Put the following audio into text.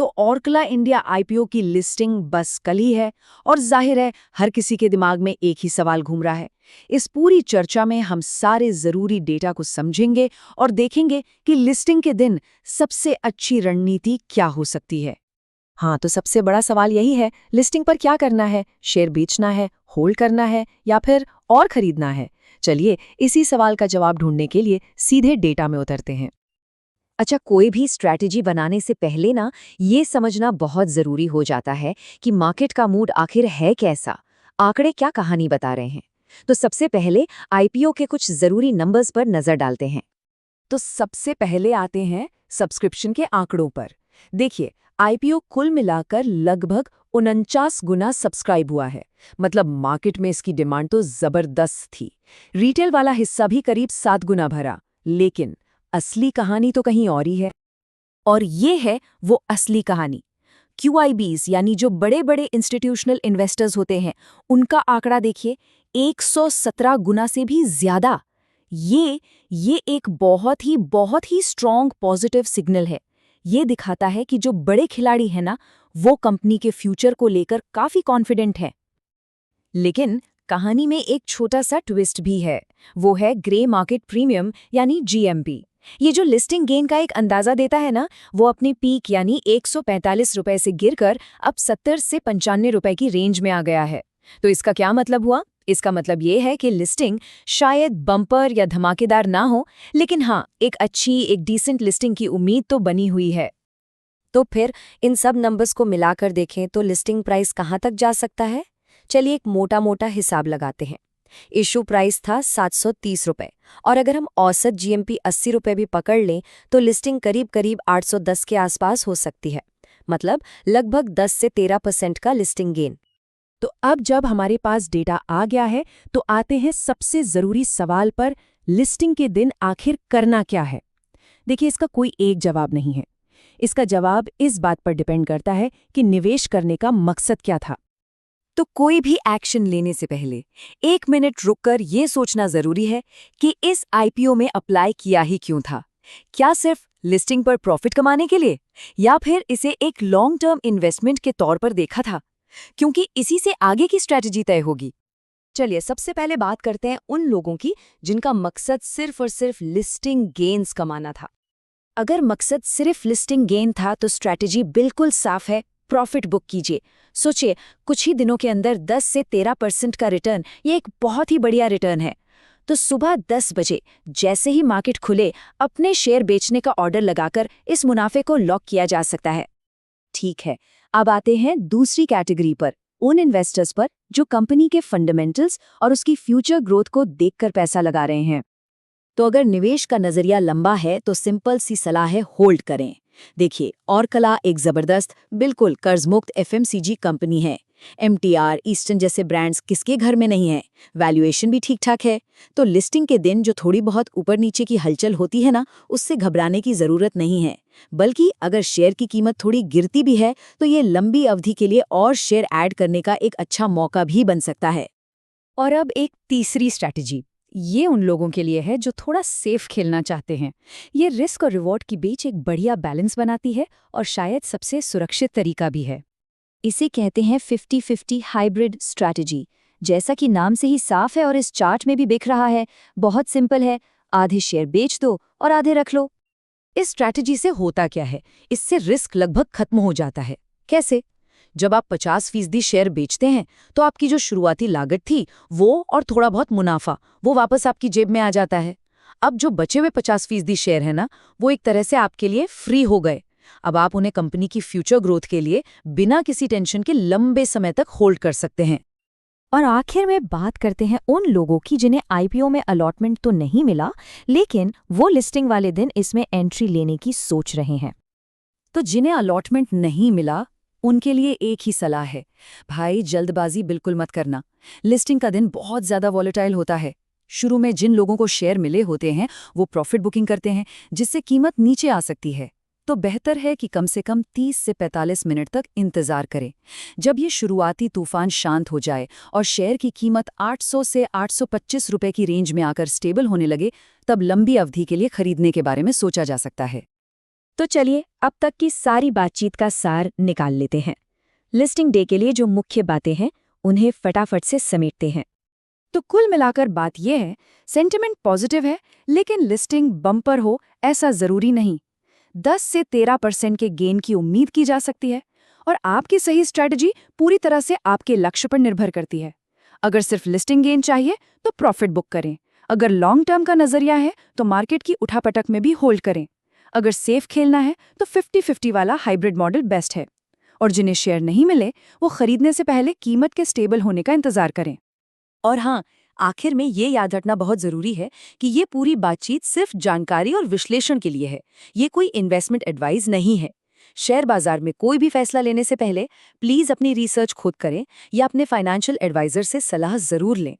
तो ऑर्कला India IPO की listing बस कल ही है और जाहिर है हर किसी के दिमाग में एक ही सवाल घूम रहा है। इस पूरी चर्चा में हम सारे जरूरी डेटा को समझेंगे और देखेंगे कि लिस्टिंग के दिन सबसे अच्छी रणनीति क्या हो सकती है। हाँ, तो सबसे बड़ा सवाल यही है, लिस्टिंग पर क्या करना है? शेयर बेचना है, होल्ड करना है या फिर और खरीदना है? चलिए इसी सवाल का जवाब ढूंढने के लिए सीधे डेटा में उतरते हैं। अच्छा, कोई भी स्ट्रैटेजी बनाने से पहले ना ये समझना बहुत ज़रूरी हो जाता है कि मार्केट का मूड आखिर है कैसा, आंकड़े क्या कहानी बता रहे हैं। तो सबसे पहले आईपीओ के कुछ ज़रूरी नंबर्स पर नज़र डालते हैं। तो सबसे पहले आते हैं सब्सक्रिप्शन के आंकड़ों पर। देखिए, आईपीओ कुल मिलाकर लगभग 49 गुना सब्सक्राइब हुआ है। मतलब मार्केट में इसकी डिमांड तो जबरदस्त थी। रिटेल वाला हिस्सा भी करीब 7 गुना भरा। लेकिन असली कहानी तो कहीं और ही है। और ये है वो असली कहानी। क्यूआईबीज यानी जो बड़े बड़े इंस्टीट्यूशनल इन्वेस्टर्स होते हैं, उनका आंकड़ा देखिए, 117 गुना से भी ज्यादा। ये एक बहुत ही स्ट्रॉन्ग पॉजिटिव सिग्नल है। ये दिखाता है कि जो बड़े खिलाड़ी हैं ना, वो कंपनी के फ्यूचर को लेकर काफी कॉन्फिडेंट है। लेकिन कहानी में एक छोटा सा ट्विस्ट भी है। वो है ग्रे मार्केट प्रीमियम यानी जीएमपी। ये जो लिस्टिंग गेन का एक अंदाजा देता है ना, वो अपनी पीक यानी 145 रुपए से गिरकर अब 70 से 95 रुपए की रेंज में आ गया है। तो इसका क्या मतलब हुआ? इसका मतलब ये है कि लिस्टिंग शायद बम्पर या धमाकेदार ना हो, लेकिन हाँ, एक डिसेंट लिस्टिंग की उम्मीद तो बनी हुई है। तो फिर इन सब नंबर्स को मिलाकर देखें तो लिस्टिंग प्राइस कहाँ तक जा सकता है? चलिए एक मोटा मोटा हिसाब लगाते हैं। इशू प्राइस था 730 रुपए, और अगर हम औसत जीएमपी 80 रुपए भी पकड़ लें तो लिस्टिंग करीब करीब 810 के आसपास हो सकती है। मतलब लगभग 10 से 13% का लिस्टिंग गेन। तो अब जब हमारे पास डेटा आ गया है, तो आते हैं सबसे जरूरी सवाल पर, लिस्टिंग के दिन आखिर करना क्या है? देखिए, इसका कोई एक जवाब नहीं है। इसका जवाब इस बात पर डिपेंड करता है कि निवेश करने का मकसद क्या था। तो कोई भी एक्शन लेने से पहले 1 मिनट रुककर ये सोचना जरूरी है कि इस आईपीओ में अप्लाई किया ही क्यों था। क्या सिर्फ लिस्टिंग पर प्रॉफिट कमाने के लिए, या फिर इसे एक लॉन्ग टर्म इन्वेस्टमेंट के तौर पर देखा था? क्योंकि इसी से आगे की स्ट्रेटजी तय होगी। चलिए सबसे पहले बात करते हैं उन लोगों की जिनका मकसद सिर्फ और सिर्फ लिस्टिंग गेन्स कमाना था। अगर मकसद सिर्फ लिस्टिंग गेन था तो स्ट्रैटेजी बिल्कुल साफ है, प्रॉफिट बुक कीजिए। सोचिए, कुछ ही दिनों के अंदर 10 से 13% का रिटर्न, ये एक बहुत ही बढ़िया रिटर्न है। तो सुबह 10 बजे जैसे ही मार्केट खुले, अपने शेयर बेचने का ऑर्डर लगाकर इस मुनाफे को लॉक किया जा सकता है। ठीक है, अब आते हैं दूसरी कैटेगरी पर, उन इन्वेस्टर्स पर जो कंपनी के फंडामेंटल्स और उसकी फ्यूचर ग्रोथ को देखकर पैसा लगा रहे हैं। तो अगर निवेश का नजरिया लंबा है तो सिंपल सी सलाह है, होल्ड करें। देखिए, ऑर्कला एक जबरदस्त, बिल्कुल कर्जमुक्त एफएमसीजी कंपनी है। एमटीआर, ईस्टर्न जैसे ब्रांड्स किसके घर में नहीं है? वैल्यूएशन भी ठीक ठाक है। तो लिस्टिंग के दिन जो थोड़ी बहुत ऊपर नीचे की हलचल होती है ना, उससे घबराने की जरूरत नहीं है। बल्कि अगर शेयर की कीमत थोड़ी गिरती भी है तो ये लंबी अवधि के लिए और शेयर ऐड करने का एक अच्छा मौका भी बन सकता है। और अब एक तीसरी स्ट्रैटेजी, ये उन लोगों के लिए है जो थोड़ा सेफ खेलना चाहते हैं। ये रिस्क और रिवॉर्ड के बीच एक बढ़िया बैलेंस बनाती है और शायद सबसे सुरक्षित तरीका भी है। इसे कहते हैं 50-50 हाइब्रिड स्ट्रैटेजी। जैसा कि नाम से ही साफ है और इस चार्ट में भी दिख रहा है, बहुत सिंपल है, आधे शेयर बेच दो और आधे रख लो। इस स्ट्रैटेजी से होता क्या है? इससे रिस्क लगभग खत्म हो जाता है। कैसे? जब आप 50% शेयर बेचते हैं तो आपकी जो शुरुआती लागत थी वो और थोड़ा बहुत मुनाफा, वो वापस आपकी जेब में आ जाता है। अब जो बचे हुए 50% शेयर है ना, वो एक तरह से आपके लिए फ्री हो गए। अब आप उन्हें कंपनी की फ्यूचर ग्रोथ के लिए बिना किसी टेंशन के लंबे समय तक होल्ड कर सकते हैं। और आखिर में बात करते हैं उन लोगों की जिन्हें आईपीओ में अलॉटमेंट तो नहीं मिला, लेकिन वो लिस्टिंग वाले दिन इसमें एंट्री लेने की सोच रहे हैं। तो जिन्हें अलॉटमेंट नहीं मिला, उनके लिए एक ही सलाह है, भाई जल्दबाजी बिल्कुल मत करना। लिस्टिंग का दिन बहुत ज्यादा वॉलेटाइल होता है। शुरू में जिन लोगों को शेयर मिले होते हैं वो प्रॉफिट बुकिंग करते हैं, जिससे कीमत नीचे आ सकती है। तो बेहतर है कि कम से कम 30 से 45 मिनट तक इंतजार करें। जब ये शुरुआती तूफान शांत हो जाए और शेयर की कीमत 800 से 825 रुपए की रेंज में आकर स्टेबल होने लगे, तब लंबी अवधि के लिए खरीदने के बारे में सोचा जा सकता है। तो चलिए अब तक की सारी बातचीत का सार निकाल लेते हैं। लिस्टिंग डे के लिए जो मुख्य बातें हैं उन्हें फटाफट से समेटते हैं। तो कुल मिलाकर बात यह है, सेंटिमेंट पॉजिटिव है, लेकिन लिस्टिंग बम्पर हो ऐसा जरूरी नहीं। 10 से 13% के गेन की उम्मीद की जा सकती है, और आपकी सही स्ट्रैटेजी पूरी तरह से आपके लक्ष्य पर निर्भर करती है। अगर सिर्फ लिस्टिंग गेन चाहिए तो प्रॉफिट बुक करें। अगर लॉन्ग टर्म का नजरिया है तो मार्केट की उठापटक में भी होल्ड करें। अगर सेफ खेलना है तो 50-50 वाला हाइब्रिड मॉडल बेस्ट है। और जिन्हें शेयर नहीं मिले वो खरीदने से पहले कीमत के स्टेबल होने का इंतजार करें। और हाँ, आखिर में ये याद रखना बहुत जरूरी है कि ये पूरी बातचीत सिर्फ जानकारी और विश्लेषण के लिए है। ये कोई इन्वेस्टमेंट एडवाइस नहीं है। शेयर बाजार में कोई भी फैसला लेने से पहले प्लीज अपनी रिसर्च खुद करें या अपने फाइनेंशियल एडवाइजर से सलाह जरूर लें।